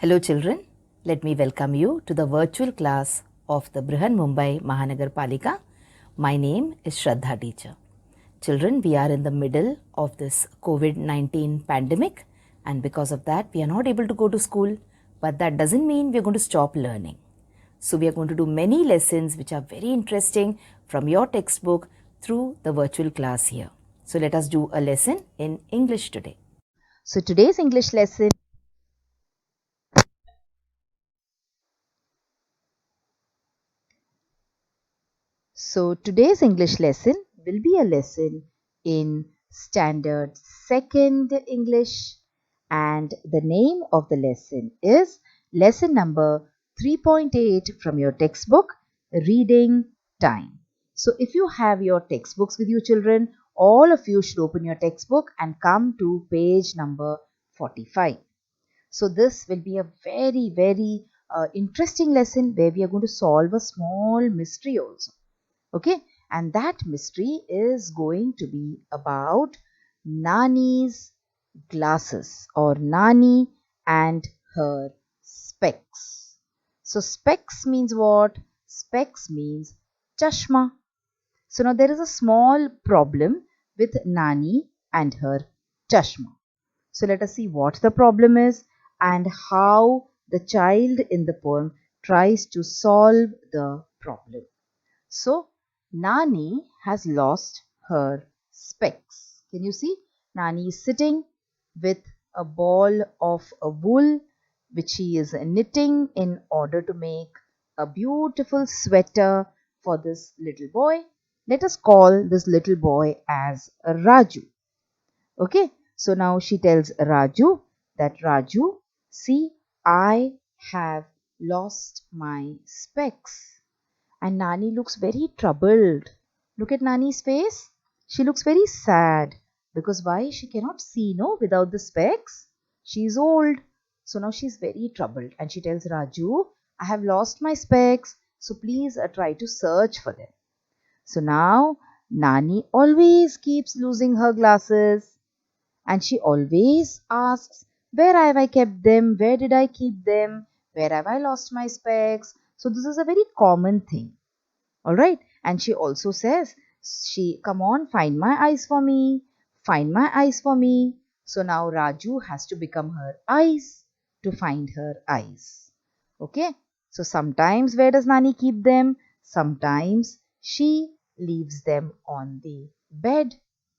Hello children, let me welcome you to the virtual class of the Brihan Mumbai Mahanagar Palika. My name is Shraddha teacher. Children, we are in the middle of this COVID-19 pandemic, and because of that we are not able to go to school, but that doesn't mean we are going to stop learning. So we are going to do many lessons which are very interesting from your textbook through the virtual class here. So let us do a lesson in English today. So today's English lesson today's English lesson will be a lesson in Standard 2nd English, and the name of the lesson is lesson number 3.8 from your textbook, Reading Time. So if you have your textbooks with you children, all of you should open your textbook and come to page number 45. So this will be a very interesting lesson where we are going to solve a small mystery also. Okay, and that mystery is going to be about Nani's glasses, or Nani and her specs. So specs means what? Specs means chashma. So now there is a small problem with Nani and her chashma. So let us see what the problem is and how the child in the poem tries to solve the problem. So, Nani has lost her specs. Can you see? Nani is sitting with a ball of wool which she is knitting in order to make a beautiful sweater for this little boy. Let us call this little boy as Raju. Okay, so now she tells Raju that Raju, see, I have lost my specs. And Nani looks very troubled. Look at Nani's face. She looks very sad. Because why? She cannot see, no, without the specs. She is old. So now she is very troubled. And she tells Raju, I have lost my specs. So please try to search for them. So now Nani always keeps losing her glasses. And she always asks, where have I kept them? Where did I keep them? Where have I lost my specs? So this is a very common thing. All right. And she also says, come on, find my eyes for me. Find my eyes for me. So now Raju has to become her eyes to find her eyes. Okay. So sometimes where does Nani keep them? Sometimes she leaves them on the bed.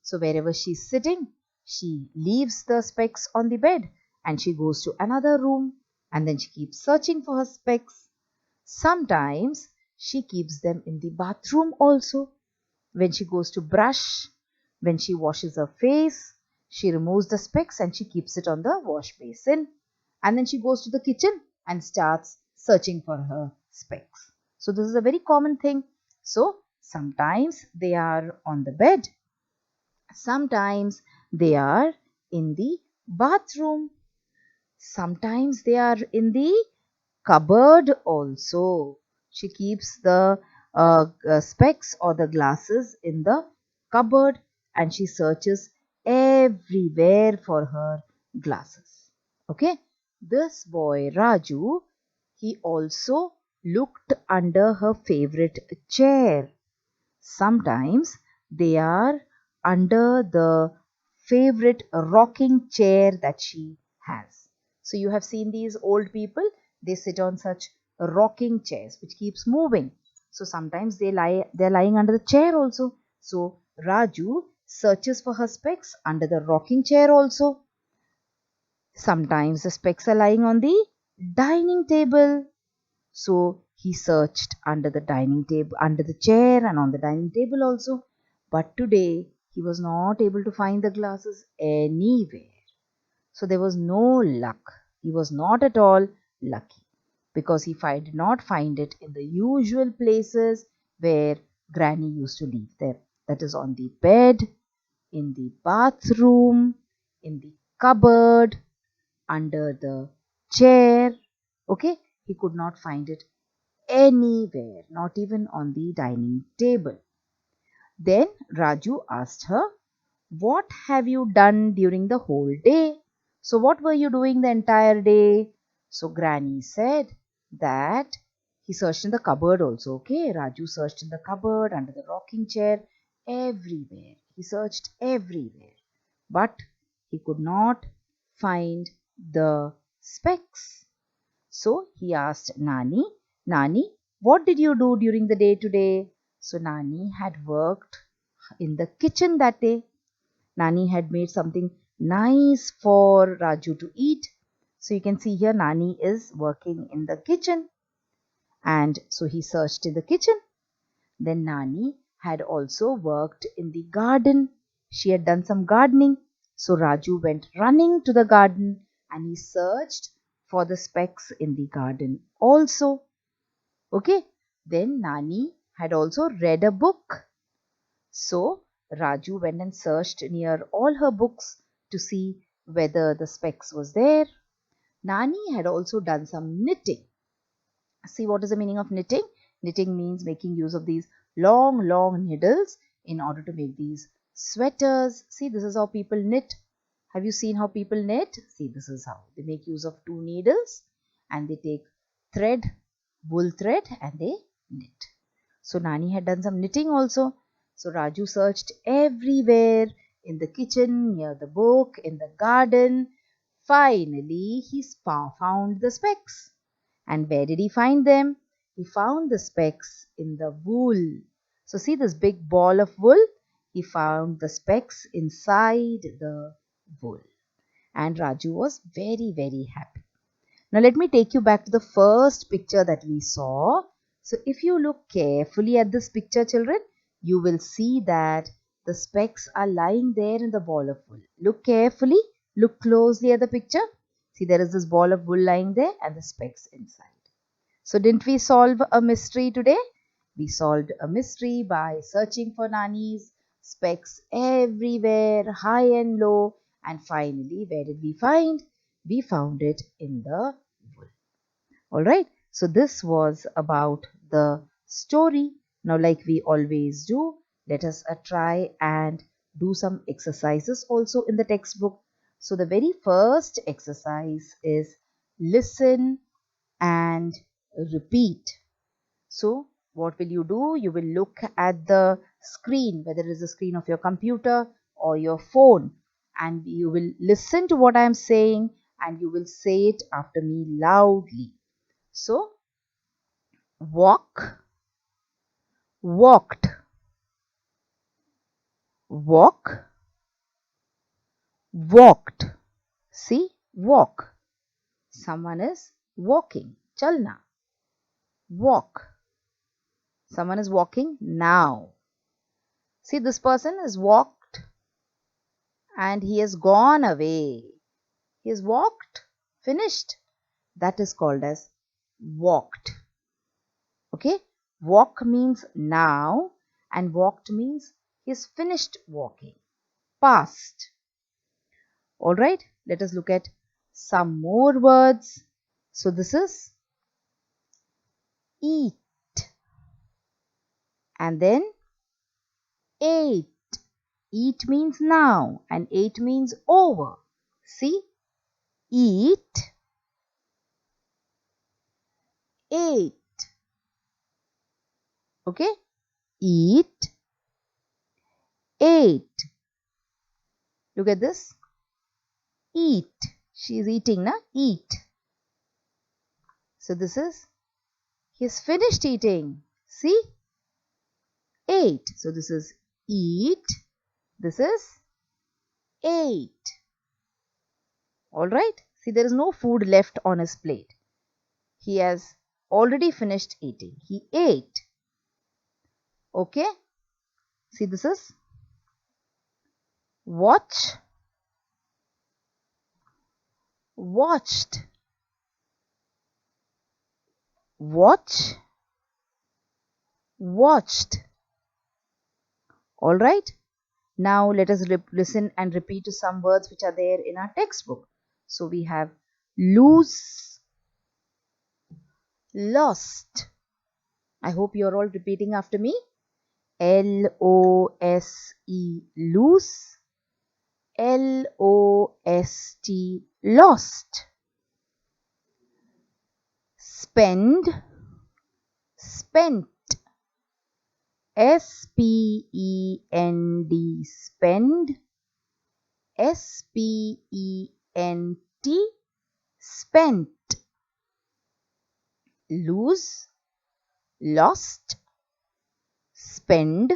So wherever she's sitting, she leaves the specs on the bed and she goes to another room and then she keeps searching for her specs. Sometimes she keeps them in the bathroom also. When she goes to brush, when she washes her face, she removes the specs and she keeps it on the wash basin. And then she goes to the kitchen and starts searching for her specs. So this is a very common thing. So sometimes they are on the bed. Sometimes they are in the bathroom. Sometimes they are in the cupboard also. She keeps the specs or the glasses in the cupboard and she searches everywhere for her glasses. Okay. This boy Raju, he also looked under her favorite chair. Sometimes they are under the favorite rocking chair that she has. So you have seen these old people, they sit on such rocking chairs which keeps moving. So sometimes they're lying under the chair also. So Raju searches for her specs under the rocking chair also. Sometimes the specs are lying on the dining table. So he searched under the dining table, under the chair and on the dining table also. But today he was not able to find the glasses anywhere. So there was no luck. He was not at all lucky because he did not find it in the usual places where Granny used to leave them. That is on the bed, in the bathroom, in the cupboard, under the chair. Okay, he could not find it anywhere, not even on the dining table. Then Raju asked her, what have you done during the whole day? So what were you doing the entire day? So Granny said that he searched in the cupboard also. Okay, Raju searched in the cupboard, under the rocking chair, everywhere. He searched everywhere, but he could not find the specs. So he asked Nani, Nani, what did you do during the day today? So Nani had worked in the kitchen that day. Nani had made something nice for Raju to eat. So you can see here Nani is working in the kitchen. And so he searched in the kitchen. Then Nani had also worked in the garden. She had done some gardening. So Raju went running to the garden and he searched for the specks in the garden also. Okay. Then Nani had also read a book. So Raju went and searched near all her books to see whether the specs was there. Nani had also done some knitting. See, what is the meaning of knitting? Knitting means making use of these long needles in order to make these sweaters. See, this is how people knit. Have you seen how people knit? See, this is how they make use of two needles and they take thread, wool thread, and they knit. So Nani had done some knitting also. So Raju searched everywhere, in the kitchen, near the book, in the garden. Finally, he found the specs. And where did he find them? He found the specks in the wool. So see this big ball of wool? He found the specks inside the wool. And Raju was very happy. Now let me take you back to the first picture that we saw. So if you look carefully at this picture, children, you will see that the specks are lying there in the ball of wool. Look carefully, look closely at the picture. See, there is this ball of wool lying there and the specks inside. So didn't we solve a mystery today? We solved a mystery by searching for Nani's specs everywhere, high and low, and finally, where did we find? We found it in the wool. Alright, so this was about the story. Now, like we always do, let us try and do some exercises also in the textbook. So the very first exercise is listen and repeat. So what will you do? You will look at the screen, whether it is the screen of your computer or your phone, and you will listen to what I am saying and you will say it after me loudly. So walk, walked, walk, walked. See, walk. Someone is walking. Chalna. Walk. Someone is walking now. See, this person is walked and he has gone away. He has walked, finished. That is called as walked. Okay, walk means now and walked means he has finished walking. Past. Alright, let us look at some more words. So this is eat and then ate. Eat means now and ate means over. See, eat, ate. Okay, eat, ate. Look at this. Eat. She is eating, na? Eat. So this is, he has finished eating. See? Ate. So this is eat. This is ate. Alright? See, there is no food left on his plate. He has already finished eating. He ate. Okay? See, this is watch, watched, watch, watched. Alright? Now let us listen and repeat to some words which are there in our textbook. So we have lose, lost. I hope you are all repeating after me. L-O-S-E, lose. L-O-S-T, lost. spend, spent, spend, spend, spent, spent, lose, lost, spend,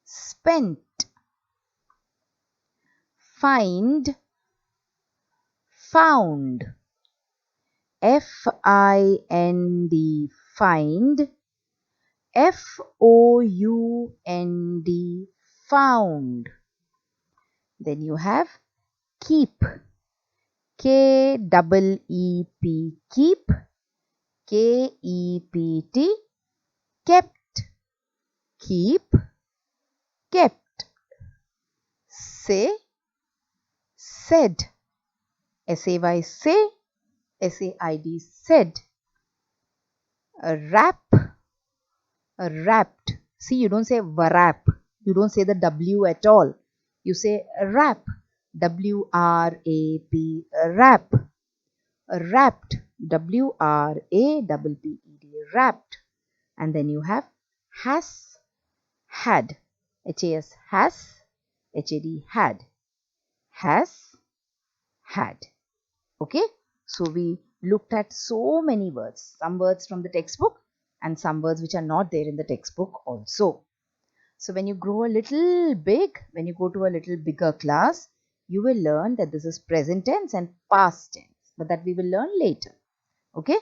spent, find, found, find, find, found, found. Then you have keep, keep, keep, kept, kept, keep, kept. Say, said, say, say, said, said. Wrap, wrapped. See, you don't say wrap. You don't say the W at all. You say wrap, W-R-A-P, wrap. Wrapped, W-R-A-P-P-E-D, wrapped. And then you have has, had, H-A-S, has, H-A-D, had, has, had. Okay, so we looked at so many words, some words from the textbook and some words which are not there in the textbook also. So when you grow a little big, when you go to a little bigger class, you will learn that this is present tense and past tense, but that we will learn later. Okay,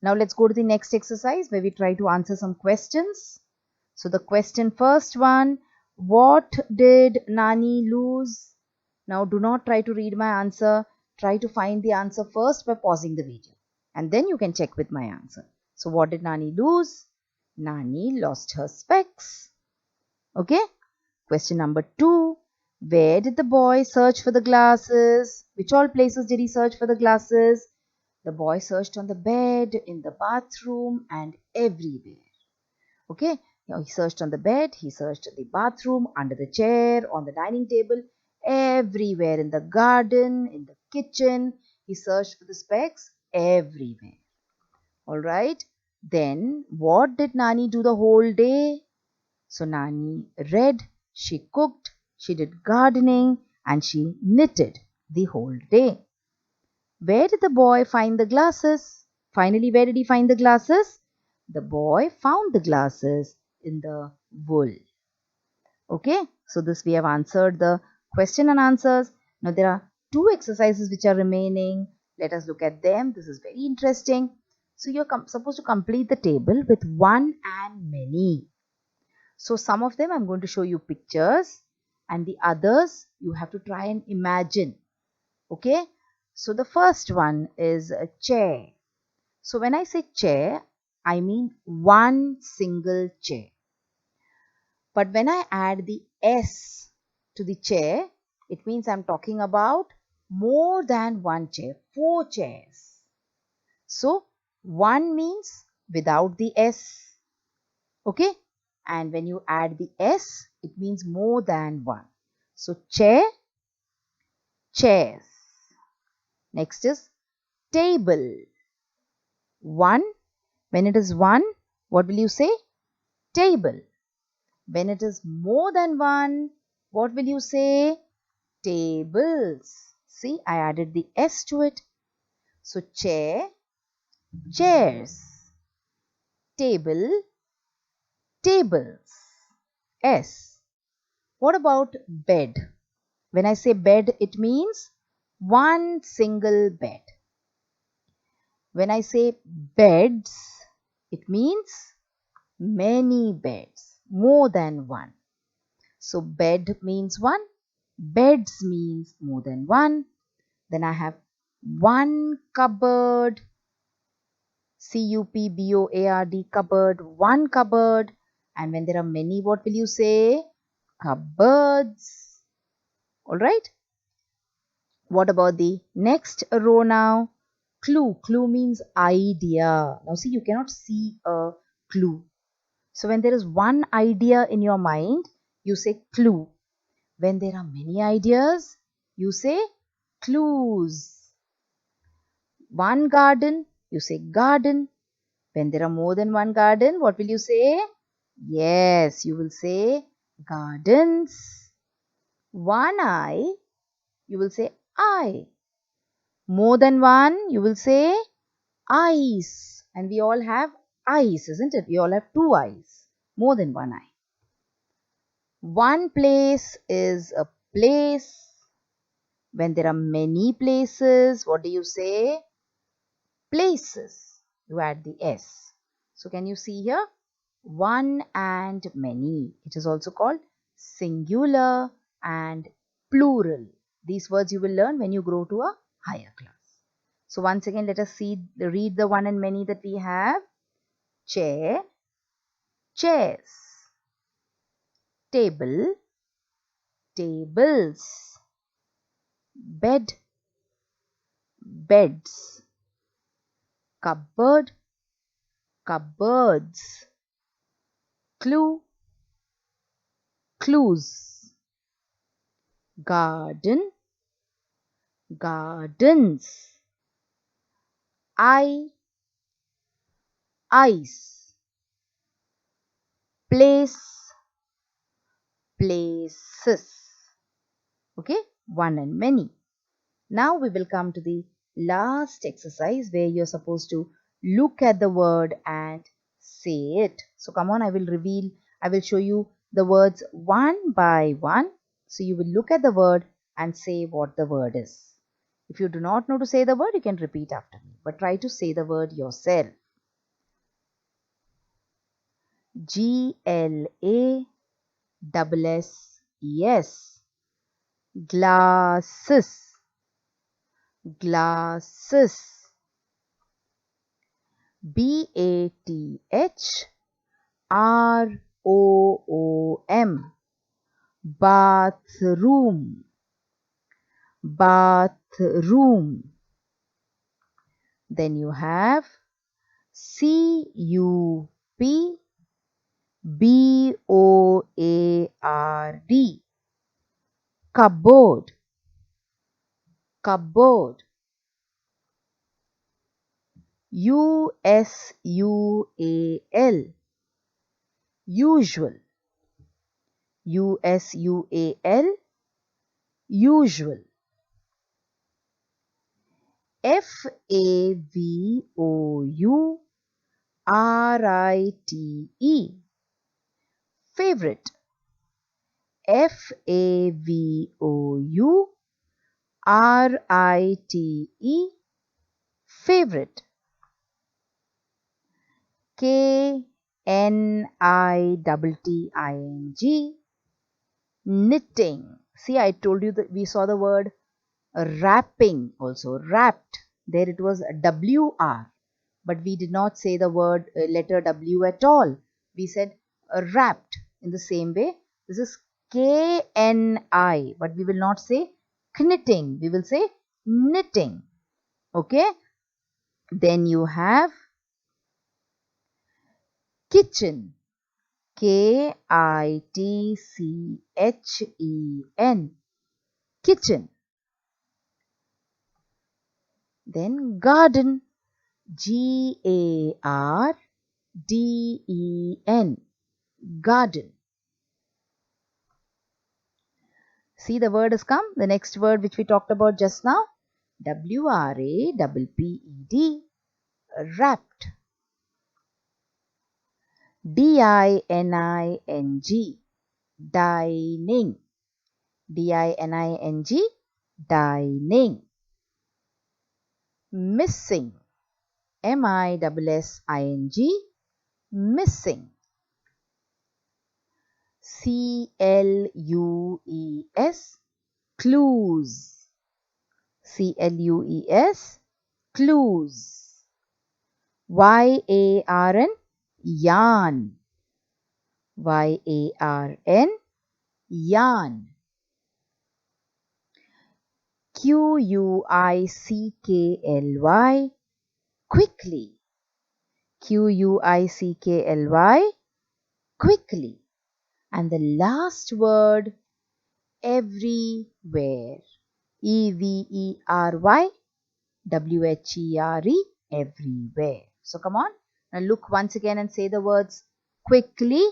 now let's go to the next exercise where we try to answer some questions. So the question first one, what did Nani lose? Now do not try to read my answer. Try to find the answer first by pausing the video and then you can check with my answer. So what did Nani lose? Nani lost her specs. Okay. Question number 2. Where did the boy search for the glasses? Which all places did he search for the glasses? The boy searched on the bed, in the bathroom and everywhere. Okay. Now he searched on the bed, he searched in the bathroom, under the chair, on the dining table, everywhere, in the garden, in the kitchen. He searched for the specs everywhere. Alright. Then what did Nani do the whole day? So Nani read, she cooked, she did gardening and she knitted the whole day. Where did the boy find the glasses? Finally, where did he find the glasses? The boy found the glasses in the wool. Okay, so this we have answered the question and answers. Now there are 2 exercises which are remaining. Let us look at them. This is very interesting. So you're supposed to complete the table with one and many. So some of them I'm going to show you pictures and the others you have to try and imagine. Okay, so the first one is a chair. So when I say chair, I mean one single chair. But when I add the S to the chair, it means I'm talking about more than one chair, 4 chairs. So one means without the S. Okay, and when you add the S, it means more than one. So chair, chairs. Next is table. One, when it is one, what will you say? Table. When it is more than one, what will you say? Tables. See, I added the S to it. So chair, chairs. Table, tables. S. What about bed? When I say bed, it means one single bed. When I say beds, it means many beds, more than one. So bed means one, beds means more than one. Then I have one cupboard, C-U-P-B-O-A-R-D, cupboard, one cupboard. And when there are many, what will you say? Cupboards. Alright. What about the next row now? Clue. Clue means idea. Now see, you cannot see a clue. So when there is one idea in your mind, you say clue. When there are many ideas, you say clues. One garden, You say garden. When there are more than one garden, what will you say? Yes, you will say gardens. One eye, you will say eye. More than one, you will say eyes. And we all have eyes, isn't it? We all have two eyes. More than one eye. One place is a place. When there are many places, what do you say? Places. You add the S. So can you see here? One and many. It is also called singular and plural. These words you will learn when you grow to a higher class. So once again, let us read the one and many that we have. Chair, chairs. Table, tables. Bed, beds. Cupboard, cupboards. Clue, clues. Garden, gardens. Eye, ice. Place, places. Okay, one and many. Now we will come to the last exercise where you're supposed to look at the word and say it. So come on, I will show you the words one by one. So you will look at the word and say what the word is. If you do not know to say the word, you can repeat after me, but try to say the word yourself. GLASSES. Glasses, glasses. BATHROOM. Bathroom, bathroom. Then you have CUPBOARD. Cupboard, cupboard. USUAL. Usual, USUAL. Usual. FAVOURITE. Favorite. FAVOURITE. Favorite. KNITTING. Knitting. See, I told you that we saw the word wrapping also. Wrapped. There it was WR. But we did not say the word letter W at all. We said wrapped. In the same way, this is KNI. But we will not say knitting. We will say knitting. Okay. Then you have kitchen. KITCHEN. Kitchen. Then garden. GARDEN. Garden. See, the word has come. The next word which we talked about just now. WRAPPED. Wrapped. DINING. Dining. DINING. Dining. Missing. MISSING. Missing. CLUES. Clues. CLUES. Clues. YARN. Yarn. YARN. Yarn. QUICKLY. Quickly. QUICKLY. Quickly. And the last word, everywhere. EVERY. WHERE. everywhere. So come on, now look once again and say the words quickly.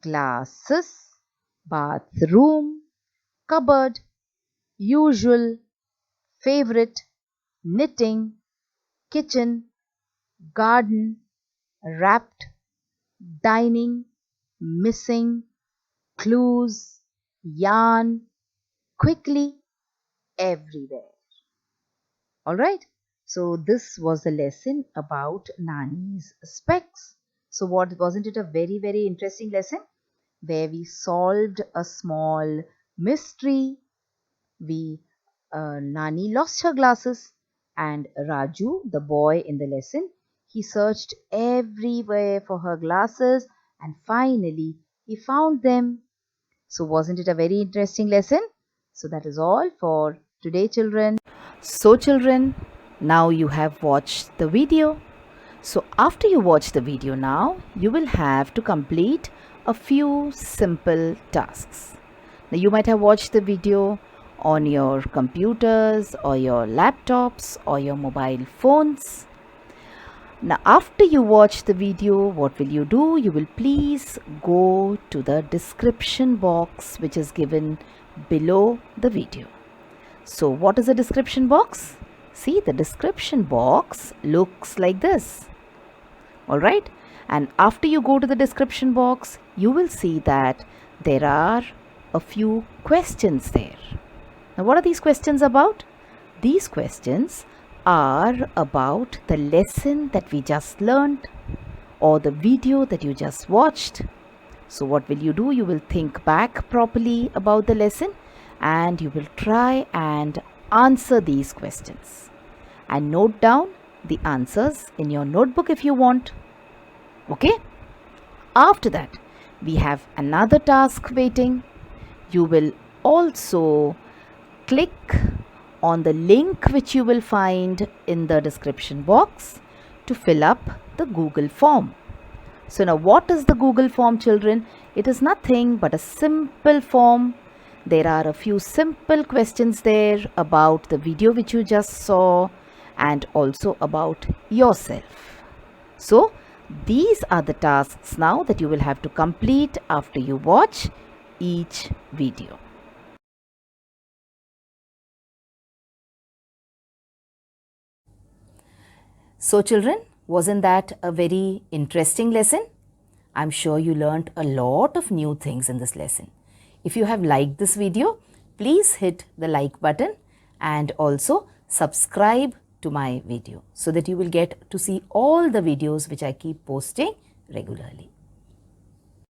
Glasses, bathroom, cupboard, usual, favorite, knitting, kitchen, garden, wrapped, dining, missing, clues, yarn, quickly, everywhere. Alright, so this was the lesson about Nani's specs. So wasn't it a very interesting lesson where we solved a small mystery? Nani lost her glasses, and Raju, the boy in the lesson, he searched everywhere for her glasses and finally he found them. So wasn't it a very interesting lesson? So that is all for today, children. So children, now you have watched the video. So after you watch the video now, you will have to complete a few simple tasks. Now you might have watched the video on your computers or your laptops or your mobile phones. Now after you watch the video, what will you do? You will please go to the description box which is given below the video. So what is the description box? See, the description box looks like this. Alright, and after you go to the description box, you will see that there are a few questions there. Now what are these questions about? These questions are about the lesson that we just learned or the video that you just watched. So what will you do? You will think back properly about the lesson and you will try and answer these questions and note down the answers in your notebook if you want. Okay? After that, we have another task waiting. You will also click on the link which you will find in the description box to fill up the Google form. So now what is the Google form, children? It is nothing but a simple form. There are a few simple questions there about the video which you just saw and also about yourself. So these are the tasks now that you will have to complete after you watch each video. So children, wasn't that a very interesting lesson? I'm sure you learned a lot of new things in this lesson. If you have liked this video, please hit the like button and also subscribe to my video so that you will get to see all the videos which I keep posting regularly.